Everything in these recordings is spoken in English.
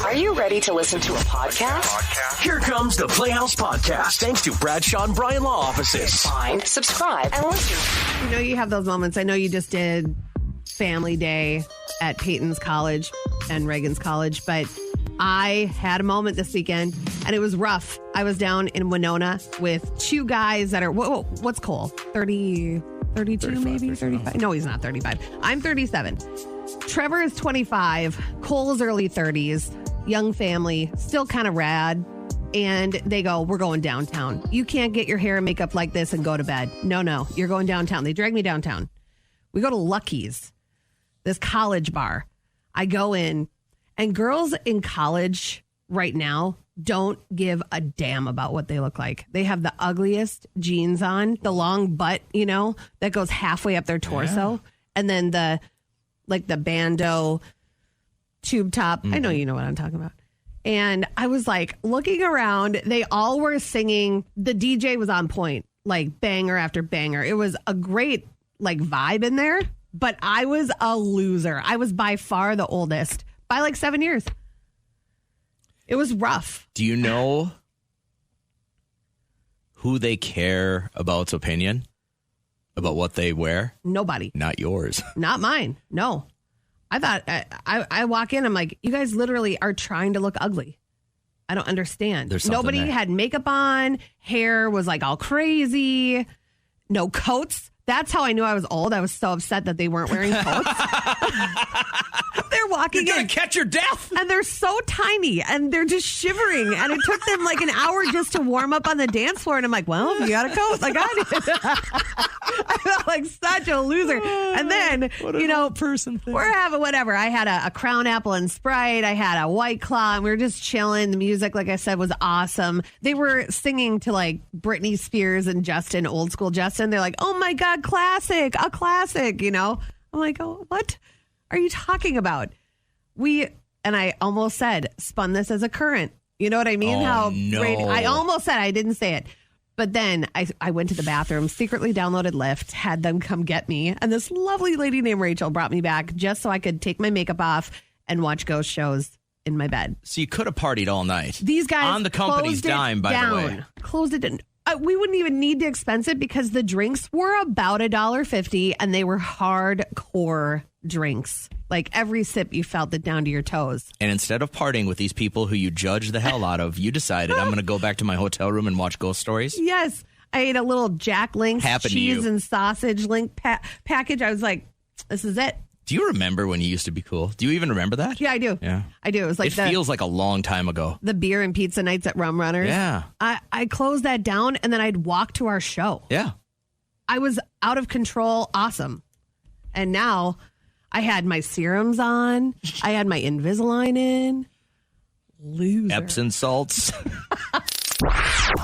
Are you ready to listen to a podcast? Here comes the Playhouse Podcast, thanks to Bradshaw and Bryan Law Offices. Find, subscribe, and listen. You know, you have those moments. I know you just did Family Day at Peyton's college and Reagan's college, but I had a moment this weekend, and it was rough. I was down in Winona with two guys that are, what's Cole? 32 maybe? 35? No, he's not 35. I'm 37. Trevor is 25. Cole's early 30s. Young family, still kind of rad. And they go, we're going downtown. You can't get your hair and makeup like this and go to bed. No, you're going downtown. They drag me downtown. We go to Lucky's, this college bar. I go in, and girls in college right now don't give a damn about what they look like. They have the ugliest jeans on, the long butt, that goes halfway up their torso. Yeah. And then the bandeau tube top. I know you know what I'm talking about. And I was like looking around. They all were singing. The DJ was on point, like banger after banger. It was a great vibe in there. But I was a loser. I was by far the oldest by 7 years. It was rough. Do you know who they care about's opinion about what they wear? Nobody. Not yours. Not mine. No. I thought I walk in. I'm like, you guys literally are trying to look ugly. I don't understand. Nobody had makeup on. Hair was all crazy. No coats. That's how I knew I was old. I was so upset that they weren't wearing coats. They're walking You're going to catch your death. And they're so tiny, and they're just shivering. And it took them an hour just to warm up on the dance floor. And I'm like, well, you got a coat. I felt like such a loser. And then, person thing. We're having whatever. I had a Crown Apple and Sprite. I had a White Claw, and we were just chilling. The music, like I said, was awesome. They were singing to Britney Spears and Justin, old school Justin. They're like, oh my God, classic, a classic, I'm like, oh, what are you talking about? And I almost said, spun this as a current. You know what I mean? Oh, no. I almost said, I didn't say it. But then I went to the bathroom, secretly downloaded Lyft, had them come get me. And this lovely lady named Rachel brought me back just so I could take my makeup off and watch ghost shows in my bed. So you could have partied all night. These guys on the company's dime, by the way. Closed it down. We wouldn't even need to expense it because the drinks were about $1.50 and they were hardcore drinks. Every sip you felt it down to your toes. And instead of partying with these people who you judge the hell out of, you decided I'm going to go back to my hotel room and watch ghost stories? Yes. I ate a little Jack Link's cheese and sausage link package. I was like, this is it. Do you remember when you used to be cool? Do you even remember that? Yeah, I do. Yeah. I do. It was it feels like a long time ago. The beer and pizza nights at Rum Runners. Yeah. I closed that down and then I'd walk to our show. Yeah. I was out of control. Awesome. And now I had my serums on. I had my Invisalign in. Loser. Epsom salts.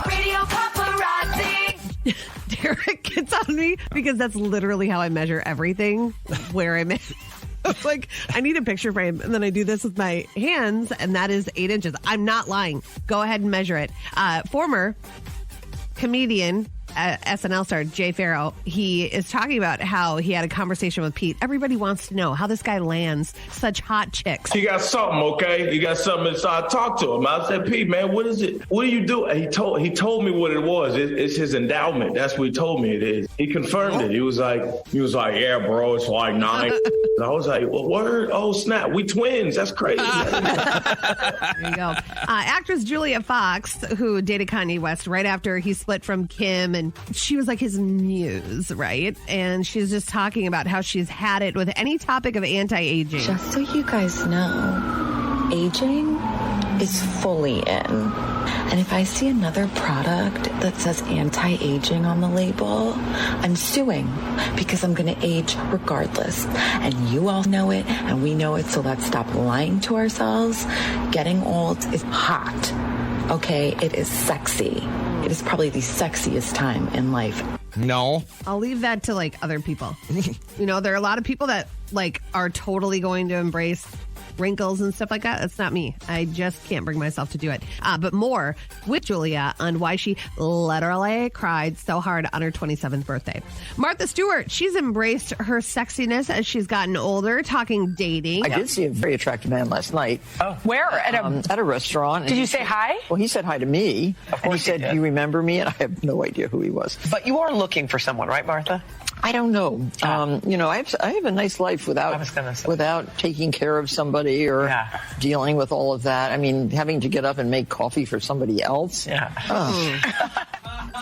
Radio paparazzi. Derek gets on me because that's literally how I measure everything where I'm at. I need a picture frame, and then I do this with my hands, and that is 8 inches. I'm not lying. Go ahead and measure it. Former comedian, SNL star Jay Farrow, he is talking about how he had a conversation with Pete. Everybody wants to know how this guy lands such hot chicks. He got something, okay? He got something. So I talked to him. I said, Pete, man, what is it? What do you do? And he told me what it was. It's his endowment. That's what he told me it is. He confirmed it. He was like, yeah, bro, it's 9. And I was like, well, word? Oh, snap. We twins. That's crazy. There you go. Actress Julia Fox, who dated Kanye West right after he split from Kim, and she was his muse, right? And she's just talking about how she's had it with any topic of anti-aging. Just so you guys know, aging is fully in. And if I see another product that says anti-aging on the label, I'm suing because I'm going to age regardless. And you all know it, and we know it, so let's stop lying to ourselves. Getting old is hot, okay? It is sexy. It is probably the sexiest time in life. No. I'll leave that to other people. There are a lot of people that are totally going to embrace wrinkles and stuff like that. That's not me. I just can't bring myself to do it. But more with Julia on why she literally cried so hard on her 27th birthday. Martha Stewart, she's embraced her sexiness as she's gotten older, talking dating. I did see a very attractive man last night. Oh, where? At a restaurant. Did you say hi? Well, he said hi to me. Of course and he said, did. "You remember me?" And I have no idea who he was. But you are looking for someone, right, Martha? I don't know. I have a nice life without taking care of somebody or dealing with all of that. I mean, having to get up and make coffee for somebody else. Yeah.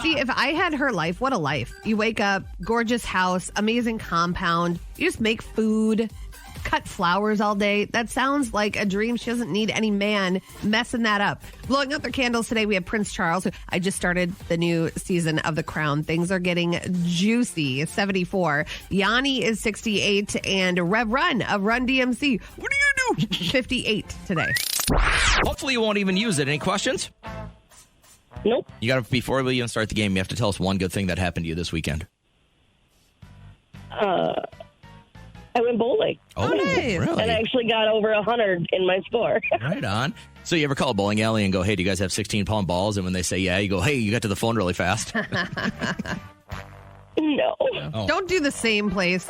See, if I had her life, what a life. You wake up, gorgeous house, amazing compound. You just make food, cut flowers all day. That sounds like a dream. She doesn't need any man messing that up. Blowing out their candles today, we have Prince Charles. I just started the new season of The Crown. Things are getting juicy. 74. Yanni is 68. And Rev Run of Run DMC. What do you do? 58 today. Hopefully you won't even use it. Any questions? Nope. You got to, before we even start the game, you have to tell us one good thing that happened to you this weekend. I went bowling. Oh, nice. Really? And I actually got over 100 in my score. Right on. So you ever call a bowling alley and go, hey, do you guys have 16-pound balls? And when they say yeah, you go, hey, you got to the phone really fast. No. Oh. Don't do the same place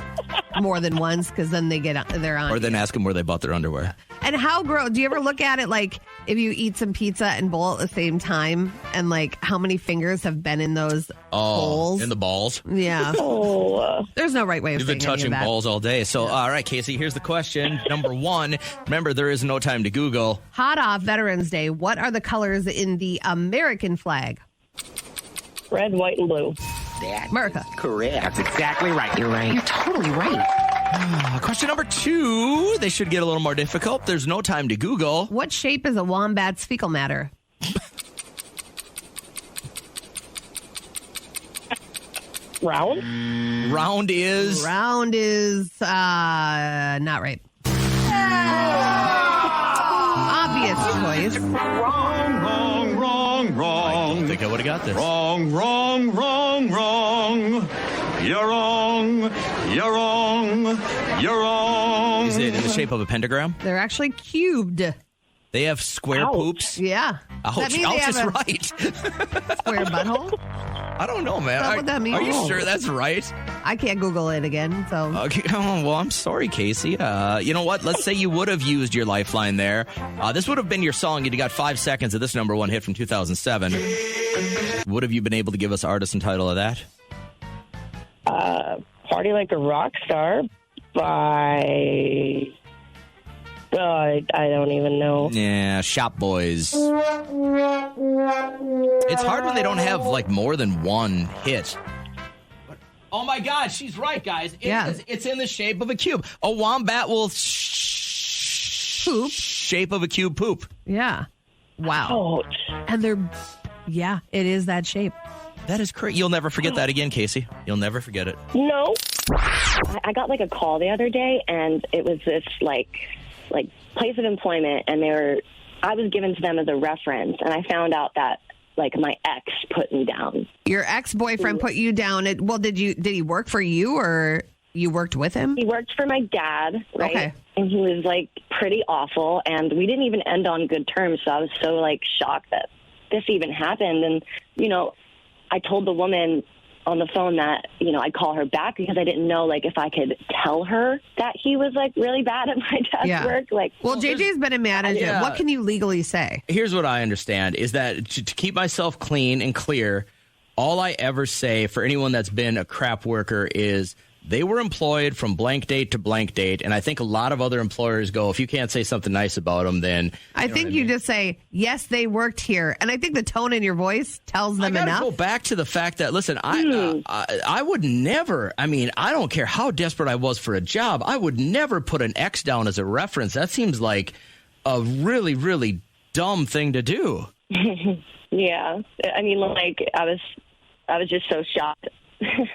more than once because then they're on. Or then ask them where they bought their underwear. And how gross? Do you ever look at it like if you eat some pizza and bowl at the same time and like how many fingers have been in those bowls? In the balls. Yeah. There's no right way of You've saying been touching any of that. balls all day. So, all right, Casey, here's the question. Number one, remember, there is no time to Google. Hot off Veterans Day, what are the colors in the American flag? Red, white, and blue. America. Correct. That's exactly right. You're right. You're totally right. Question number two, they should get a little more difficult. There's no time to Google. What shape is a wombat's fecal matter? Round? Round is... Round is not right. Obvious choice. Wrong, wrong, wrong, wrong. I think I would have got this. Wrong, wrong, wrong, wrong. You're wrong. You're wrong. You're wrong. Is it in the shape of a pentagram? They're actually cubed. They have square poops? Yeah. Ouch, That means they ouch have is a right. square butthole? I don't know, man. Is that what that means? Are you sure that's right? I can't Google it again, so. Okay. Oh, well, I'm sorry, Casey. You know what? Let's say you would have used your lifeline there. This would have been your song. You'd got 5 seconds of this number one hit from 2007. Would have you been able to give us artist and title of that? Party Like a Rock Star by... Oh, I don't even know. Yeah, Shop Boys. It's hard when they don't have, like, more than one hit. Oh, my God, she's right, guys. It's in the shape of a cube. A wombat will Poop. shape of a cube poop. Yeah. Wow. Ouch. And yeah, it is that shape. That is crazy. You'll never forget that again, Casey. You'll never forget it. No. I got like a call the other day, and it was this like place of employment, and I was given to them as a reference, and I found out that like my ex put me down. Your ex-boyfriend put you down. Did he work for you or you worked with him? He worked for my dad, right? Okay. And he was like pretty awful, and we didn't even end on good terms, so I was so like shocked that this even happened. And, I told the woman on the phone that, I'd call her back because I didn't know, like, if I could tell her that he was, like, really bad at my dad's work. Like, well, JJ's been a manager. Yeah. What can you legally say? Here's what I understand is that to keep myself clean and clear, all I ever say for anyone that's been a crap worker is they were employed from blank date to blank date. And I think a lot of other employers go, if you can't say something nice about them, then... I think you just say, yes, they worked here. And I think the tone in your voice tells them enough. I go back to the fact that, listen, I would never, I don't care how desperate I was for a job, I would never put an ex down as a reference. That seems like a really, really dumb thing to do. yeah. I was just so shocked.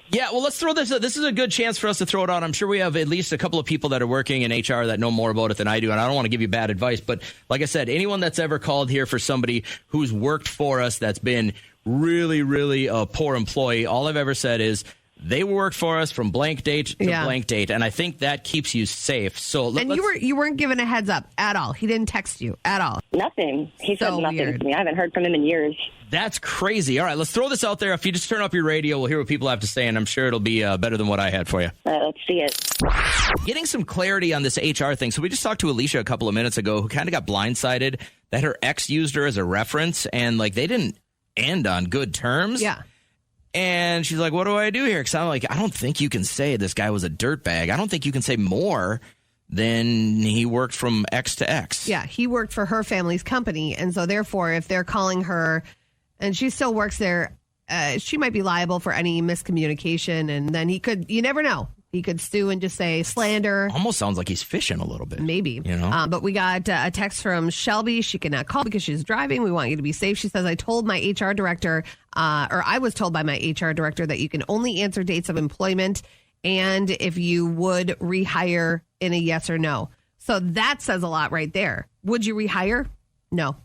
Yeah, well, let's throw this. This is a good chance for us to throw it out. I'm sure we have at least a couple of people that are working in HR that know more about it than I do, and I don't want to give you bad advice. But like I said, anyone that's ever called here for somebody who's worked for us that's been really, really a poor employee, all I've ever said is they worked for us from blank date to blank date, and I think that keeps you safe. So, you weren't given a heads up at all. He didn't text you at all. Nothing. He said nothing to me. I haven't heard from him in years. That's crazy. All right, let's throw this out there. If you just turn up your radio, we'll hear what people have to say, and I'm sure it'll be better than what I had for you. Let's see it. Getting some clarity on this HR thing. So we just talked to Alicia a couple of minutes ago, who kind of got blindsided that her ex used her as a reference, and like they didn't end on good terms. Yeah. And she's like, what do I do here? Because I'm like, I don't think you can say this guy was a dirtbag. I don't think you can say more than he worked from X to X. Yeah, he worked for her family's company. And so therefore, if they're calling her and she still works there, she might be liable for any miscommunication. And then you never know. He could sue and just say slander. Almost sounds like he's fishing a little bit. Maybe. You know? But we got a text from Shelby. She cannot call because she's driving. We want you to be safe. She says, I told my HR director, or I was told by my HR director that you can only answer dates of employment and if you would rehire in a yes or no. So that says a lot right there. Would you rehire? No.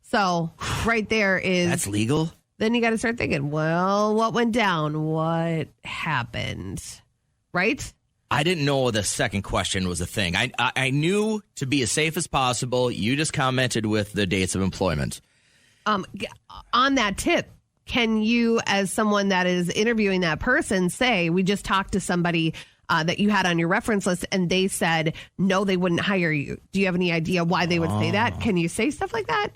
So right there is... That's legal? Then you got to start thinking, well, what went down? What happened? Right? I didn't know the second question was a thing. I knew to be as safe as possible. You just commented with the dates of employment. On that tip, can you, as someone that is interviewing that person, say, we just talked to somebody that you had on your reference list and they said, no, they wouldn't hire you. Do you have any idea why they would say that? Can you say stuff like that?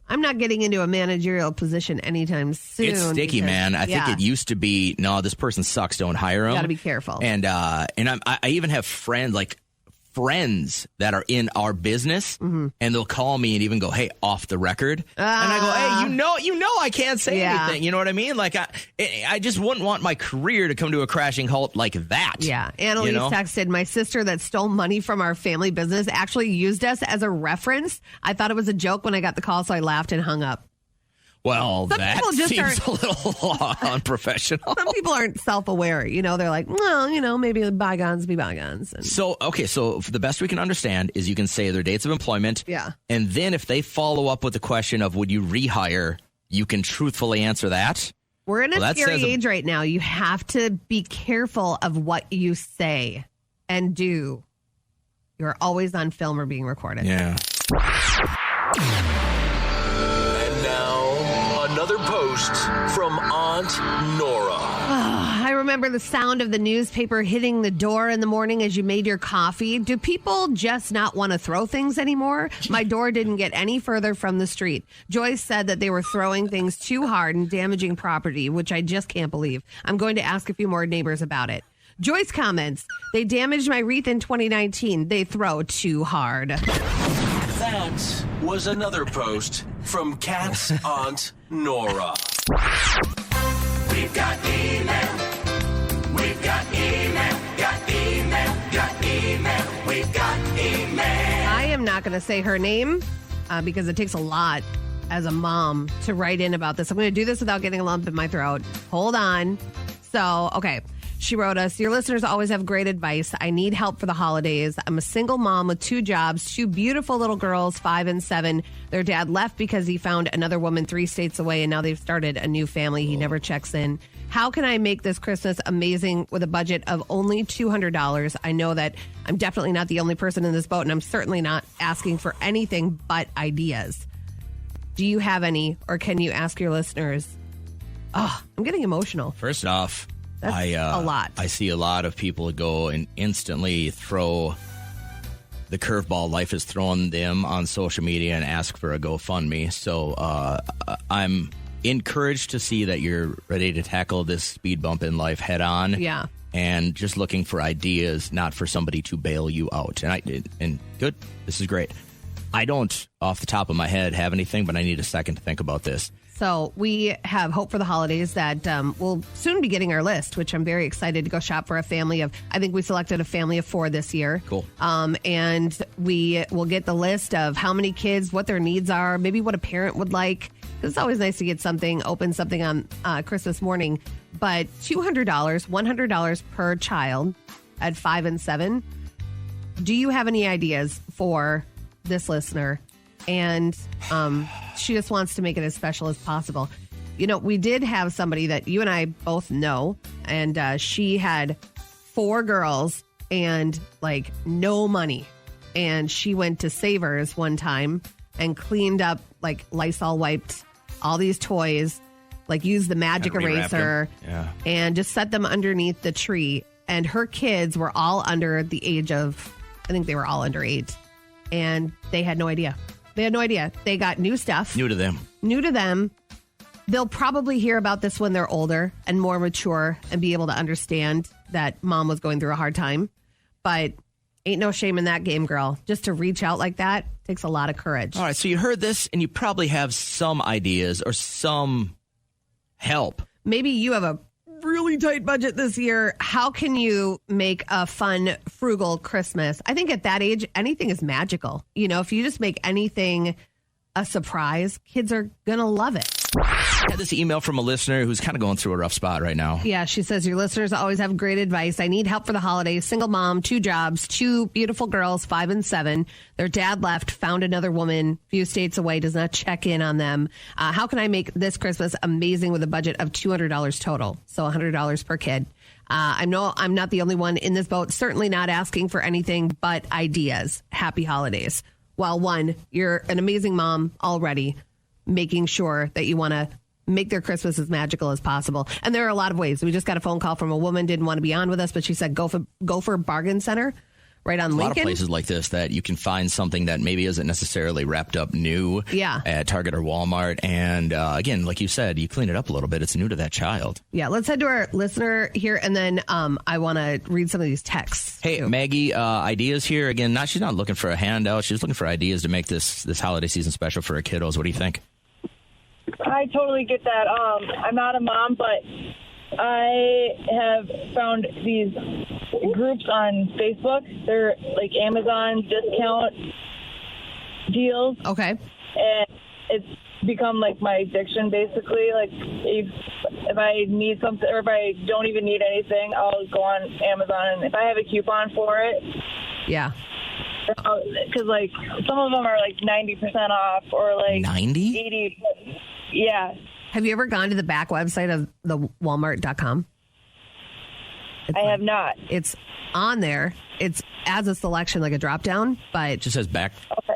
I'm not getting into a managerial position anytime soon. It's sticky, man. I think it used to be, no, this person sucks, don't hire him. You got to be careful. And I even have friends that are in our business, and they'll call me and even go, hey, off the record. And I go, hey, you know I can't say anything. You know what I mean? Like, I just wouldn't want my career to come to a crashing halt like that. Yeah. Annalise texted, my sister that stole money from our family business actually used us as a reference. I thought it was a joke when I got the call, so I laughed and hung up. Well, that seems a little unprofessional. Some people aren't self-aware. They're like, well, maybe bygones be bygones. And so the best we can understand is you can say their dates of employment. Yeah. And then if they follow up with the question of would you rehire, you can truthfully answer that. We're in a scary age right now. You have to be careful of what you say and do. You're always on film or being recorded. Yeah. Another post from Aunt Nora. I remember the sound of the newspaper hitting the door in the morning as you made your coffee. Do people just not want to throw things anymore? My door didn't get any further from the street. Joyce said that they were throwing things too hard and damaging property, which I just can't believe. I'm going to ask a few more neighbors about it. Joyce comments, they damaged my wreath in 2019. They throw too hard. That was another post from Cat's Aunt Nora. We've got email. We've got email. Got email. Got email. We've got email. I am not going to say her name because it takes a lot as a mom to write in about this. I'm going to do this without getting a lump in my throat. Hold on. So, okay. She wrote us, your listeners always have great advice. I need help for the holidays. I'm a single mom with 2 jobs, 2 beautiful little girls, 5 and 7. Their dad left because he found another woman 3 states away, and now they've started a new family. He never checks in. How can I make this Christmas amazing with a budget of only $200? I know that I'm definitely not the only person in this boat, and I'm certainly not asking for anything but ideas. Do you have any, or can you ask your listeners? Oh, I'm getting emotional. First off, that's a lot. I see a lot of people go and instantly throw the curveball life has thrown them on social media and ask for a GoFundMe. So I'm encouraged to see that you're ready to tackle this speed bump in life head on. Yeah. And just looking for ideas, not for somebody to bail you out. And good. This is great. I don't, off the top of my head, have anything, but I need a second to think about this. So we have Hope for the Holidays that will soon be getting our list, which I'm very excited to go shop for a family of, I think we selected a family of 4 this year. Cool. And we will get the list of how many kids, what their needs are, maybe what a parent would like. It's always nice to get open something on Christmas morning. But $200, $100 per child at 5 and 7. Do you have any ideas for this listener? And she just wants to make it as special as possible. We did have somebody that you and I both know, and she had 4 girls and like no money. And she went to Savers one time and cleaned up, like Lysol wiped all these toys, like used the magic eraser and just set them underneath the tree. And her kids were all under the age of, I think they were all under 8. And they had no idea. They got new stuff. New to them. They'll probably hear about this when they're older and more mature and be able to understand that mom was going through a hard time. But ain't no shame in that game, girl. Just to reach out like that takes a lot of courage. All right, so you heard this, and you probably have some ideas or some help. Maybe you have a really tight budget this year. How can you make a fun, frugal Christmas? I think at that age, anything is magical. If you just make anything a surprise, kids are going to love it. I had this email from a listener who's kind of going through a rough spot right now. Yeah, she says, your listeners always have great advice. I need help for the holidays. Single mom, 2 jobs, 2 beautiful girls, 5 and 7. Their dad left, found another woman, few states away, does not check in on them. How can I make this Christmas amazing with a budget of $200 total? So $100 per kid. I know I'm not the only one in this boat, certainly not asking for anything but ideas. Happy holidays. Well, 1, you're an amazing mom already, making sure that you want to make their Christmas as magical as possible. And there are a lot of ways. We just got a phone call from a woman, didn't want to be on with us, but she said, go for Bargain Center right on Lincoln. A lot of places like this that you can find something that maybe isn't necessarily wrapped up new at Target or Walmart. And again, like you said, you clean it up a little bit. It's new to that child. Yeah, let's head to our listener here. And then I want to read some of these texts. Hey, too. Maggie, ideas here. Again, she's not looking for a handout. She's looking for ideas to make this holiday season special for her kiddos. What do you think? I totally get that. I'm not a mom, but I have found these groups on Facebook. They're like Amazon discount deals. Okay. And it's become like my addiction, basically. Like if I need something or if I don't even need anything, I'll go on Amazon. And if I have a coupon for it. Yeah. Because like some of them are like 90% off or like 90? 80. Yeah. Have you ever gone to the back website of the Walmart.com? I have not. It's on there. It's as a selection, like a drop down, but it just says back.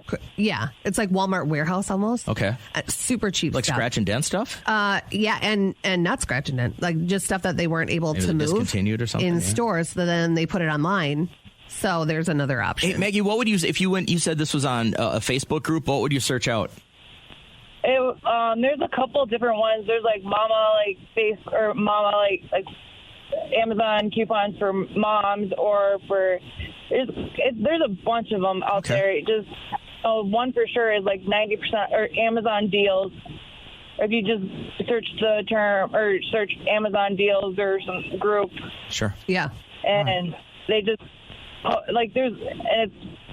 Okay. Yeah. It's like Walmart warehouse almost. Okay. Super cheap like stuff. Scratch and dent stuff? Yeah. And not scratch and dent, like just stuff that they weren't able to move discontinued or something in stores. So then they put it online. So there's another option. Hey, Maggie, what would you, if you went, you said this was on a Facebook group, what would you search out? There's a couple different ones. There's like Mama like Amazon coupons for moms or for there's a bunch of them out there. Just one for sure is like 90% or Amazon deals. If you just search the term or search Amazon deals or some group. Sure. Yeah. And they just like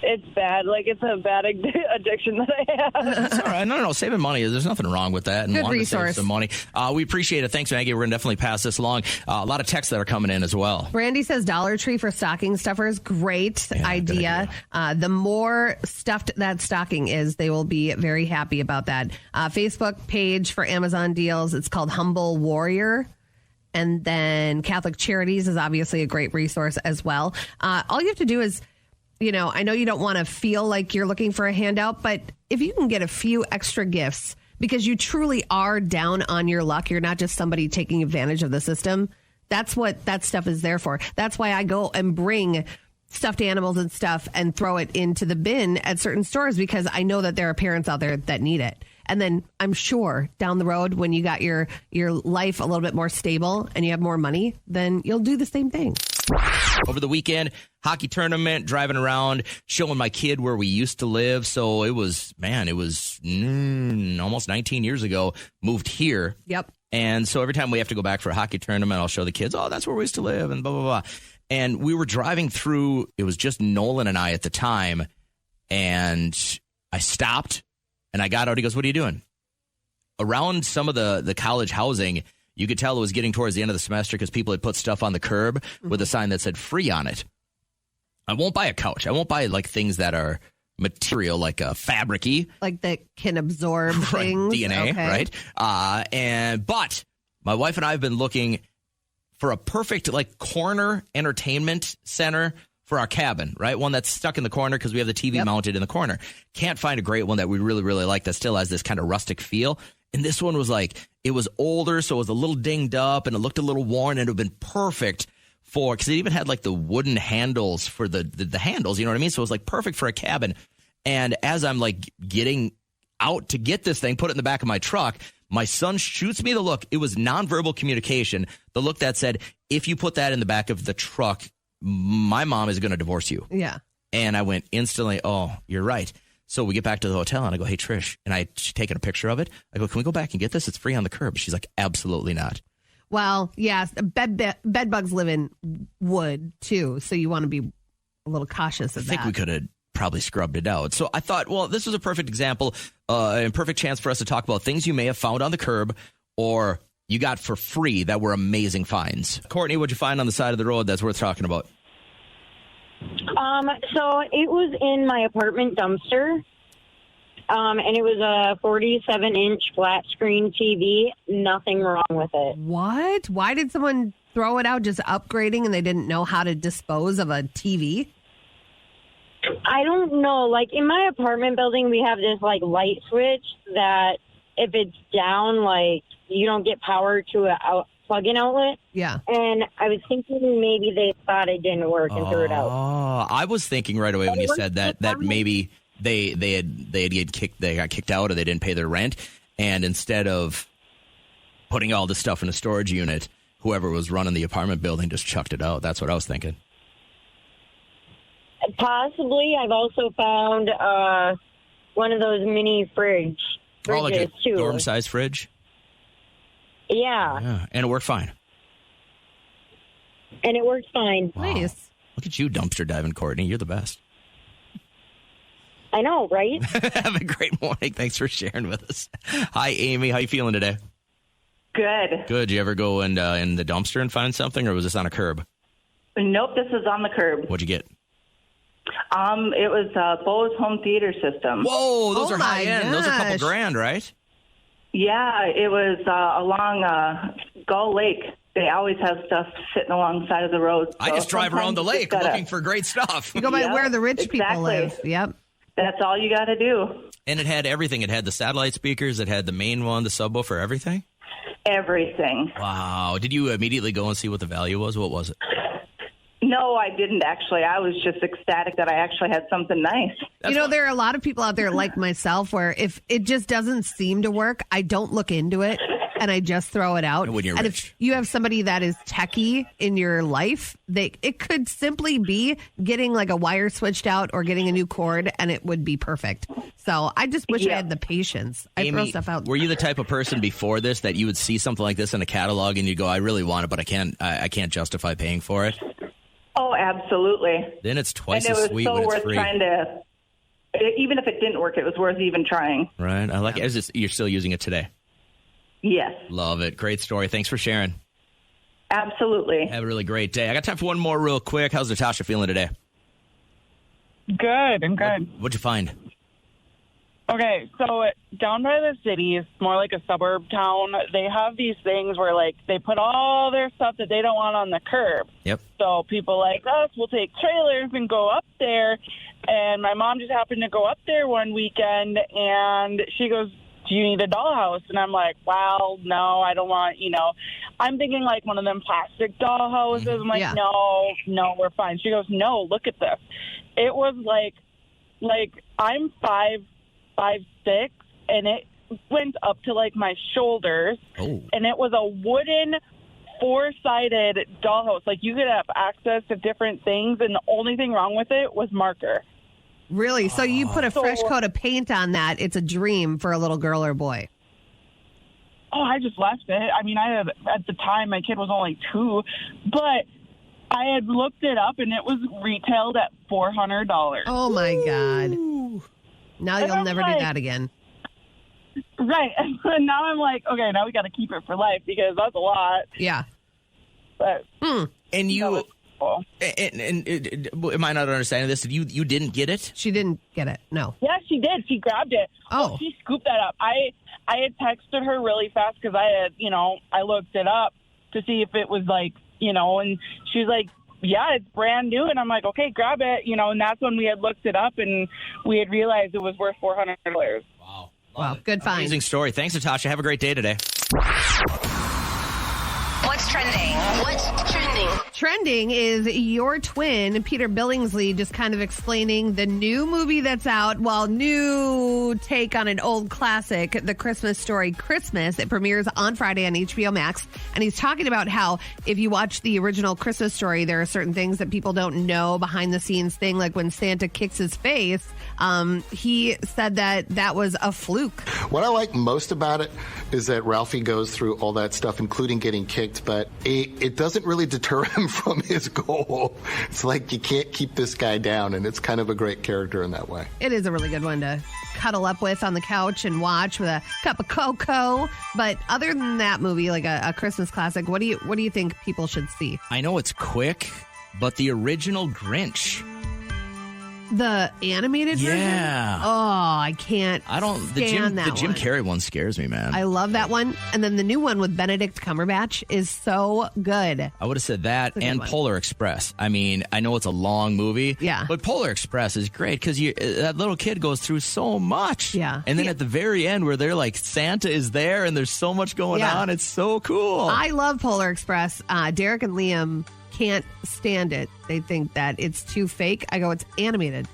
it's bad. Like it's a bad addiction that I have. It's all right. No. Saving money. There's nothing wrong with that. And good wanting resource. to save some money. We appreciate it. Thanks, Maggie. We're going to definitely pass this along. A lot of texts that are coming in as well. Brandy says Dollar Tree for stocking stuffers. Great idea. The more stuffed that stocking is, they will be very happy about that. Facebook page for Amazon deals. It's called Humble Warrior. And then Catholic Charities is obviously a great resource as well. All you have to do is, I know you don't want to feel like you're looking for a handout, but if you can get a few extra gifts because you truly are down on your luck, you're not just somebody taking advantage of the system. That's what that stuff is there for. That's why I go and bring stuffed animals and stuff and throw it into the bin at certain stores because I know that there are parents out there that need it. And then I'm sure down the road when you got your life a little bit more stable and you have more money, then you'll do the same thing. Over the weekend, hockey tournament, driving around, showing my kid where we used to live. So it was almost 19 years ago, moved here. Yep. And so every time we have to go back for a hockey tournament, I'll show the kids, oh, that's where we used to live and blah, blah, blah. And we were driving through, it was just Nolan and I at the time. And I stopped. And I got out. He goes, what are you doing? Around some of the college housing, you could tell it was getting towards the end of the semester because people had put stuff on the curb with a sign that said free on it. I won't buy a couch. I won't buy like things that are material, like a fabric-y. Like that can absorb things. DNA, okay. right? But my wife and I have been looking for a perfect like corner entertainment center for our cabin, right? One that's stuck in the corner because we have the TV mounted in the corner. Can't find a great one that we really, really like that still has this kind of rustic feel. And this one was like, it was older, so it was a little dinged up and it looked a little worn, and it would have been perfect for, because it even had like the wooden handles for the handles, you know what I mean? So it was like perfect for a cabin. And as I'm like getting out to get this thing, put it in the back of my truck, my son shoots me the look. It was nonverbal communication. The look that said, if you put that in the back of the truck, my mom is going to divorce you. Yeah. And I went instantly, oh, you're right. So we get back to the hotel and I go, hey, Trish, and she's taken a picture of it. I go, can we go back and get this? It's free on the curb. She's like, absolutely not. Well, yes, bed bugs live in wood too, so you want to be a little cautious of that. I think we could have probably scrubbed it out. So I thought, well, this was a perfect example, and perfect chance for us to talk about things you may have found on the curb or you got for free that were amazing finds. Courtney, what'd you find on the side of the road that's worth talking about? So it was in my apartment dumpster, and it was a 47-inch flat screen TV. Nothing wrong with it. What? Why did someone throw it out, just upgrading, and they didn't know how to dispose of a TV? I don't know. Like, in my apartment building, we have this, like, light switch that if it's down, like, you don't get power to a plug-in outlet. Yeah. And I was thinking maybe they thought it didn't work and threw it out. Oh, I was thinking right away when you said that maybe they got kicked out or they didn't pay their rent, and instead of putting all this stuff in a storage unit, whoever was running the apartment building just chucked it out. That's what I was thinking. Possibly. I've also found one of those mini fridges like a too. dorm-sized fridge? Yeah. And it worked fine. And it works fine. Wow. Nice. Look at you dumpster diving, Courtney. You're the best. I know, right? Have a great morning. Thanks for sharing with us. Hi, Amy. How you feeling today? Good. Good. You ever go in the dumpster and find something, or was this on a curb? Nope, this is on the curb. What'd you get? It was Bose home theater system. Whoa, those are high end. Those are a couple grand, right? Yeah, it was along Gull Lake. They always have stuff sitting alongside of the road. So I just drive around the lake looking for great stuff. You go by where the rich people live. Yep. That's all you got to do. And it had everything. It had the satellite speakers. It had the main one, the subwoofer, everything? Everything. Wow. Did you immediately go and see what the value was? What was it? No, I didn't actually. I was just ecstatic that I actually had something nice. There are a lot of people out there like myself where if it just doesn't seem to work, I don't look into it and I just throw it out. When you're and rich. if you have somebody that is techie in your life, it could simply be getting like a wire switched out or getting a new cord, and it would be perfect. So I just wish I had the patience. I throw Amy, stuff out. Were you the type of person before this that you would see something like this in a catalog and you'd go, I really want it, but I can't justify paying for it? Oh, absolutely. Then it's twice and as it sweet was so when it's worth free. trying to, even if it didn't work, it was worth even trying. Right. I like it. You're still using it today. Yes. Love it. Great story. Thanks for sharing. Absolutely. Have a really great day. I got time for one more real quick. How's Natasha feeling today? Good. I'm good. What'd you find? Okay, so down by the city, it's more like a suburb town. They have these things where, like, they put all their stuff that they don't want on the curb. Yep. So people like us will take trailers and go up there. And my mom just happened to go up there one weekend, and she goes, do you need a dollhouse? And I'm like, well, no, I don't want, I'm thinking like one of them plastic dollhouses. I'm like, no, we're fine. She goes, no, look at this. It was like I'm 5'6", and it went up to like my shoulders. Oh. And it was a wooden 4-sided dollhouse. Like, you could have access to different things, and the only thing wrong with it was marker. Really? So you put a fresh coat of paint on that. It's a dream for a little girl or boy. Oh, I just left it. I mean, at the time, my kid was only 2, but I had looked it up, and it was retailed at $400. Oh, my God. Now And you'll I'm never like, do that again. Right. And now I'm like, okay, now we got to keep it for life because that's a lot. Yeah. But And you beautiful. And am I not understanding this? You didn't get it? She didn't get it. No. Yeah, she did. She grabbed it. Oh. She scooped that up. I had texted her really fast because I looked it up to see if it was like, and she was like, yeah, it's brand new. And I'm like, okay, grab it, and that's when we had looked it up and we had realized it was worth $400. Wow, good find. Amazing story. Thanks, Natasha. Have a great day today. What's trending? What's trending? Trending is your twin, Peter Billingsley, just kind of explaining the new movie that's out. Well, new take on an old classic, The Christmas Story Christmas. It premieres on Friday on HBO Max. And he's talking about how if you watch the original Christmas story, there are certain things that people don't know behind the scenes thing, like when Santa kicks his face. He said that was a fluke. What I like most about it is that Ralphie goes through all that stuff, including getting kicked, but it doesn't really deter him from his goal. It's like you can't keep this guy down, and it's kind of a great character in that way. It is a really good one to cuddle up with on the couch and watch with a cup of cocoa. But other than that movie, like a Christmas classic, what do you think people should see? I know it's quick, but the original Grinch. The animated version? Yeah. Oh, I can't stand that The Jim one. Carrey one scares me, man. I love that one. And then the new one with Benedict Cumberbatch is so good. I would have said that and Polar Express. I mean, I know it's a long movie. Yeah. But Polar Express is great because that little kid goes through so much. Yeah. And then at the very end where they're like, Santa is there and there's so much going on. It's so cool. I love Polar Express. Derek and Liam can't stand it. They think that it's too fake. I go, it's animated.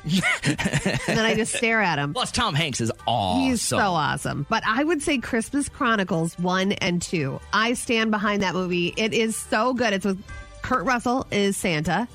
And then I just stare at him. Plus, Tom Hanks is awesome. He's so awesome. But I would say Christmas Chronicles 1 and 2. I stand behind that movie. It is so good. It's with Kurt Russell is Santa.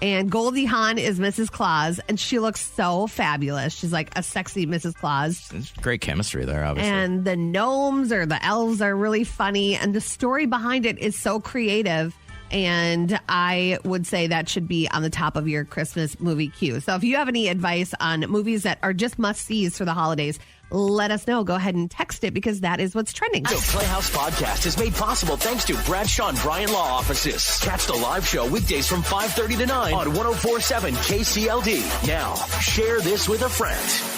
And Goldie Hawn is Mrs. Claus. And she looks so fabulous. She's like a sexy Mrs. Claus. It's great chemistry there, obviously. And the gnomes or the elves are really funny. And the story behind it is so creative. And I would say that should be on the top of your Christmas movie queue. So if you have any advice on movies that are just must-sees for the holidays, let us know. Go ahead and text it because that is what's trending. The Playhouse Podcast is made possible thanks to Bradshaw and Bryan Law Offices. Catch the live show weekdays from 5:30 to 9 on 104.7 KCLD. Now, share this with a friend.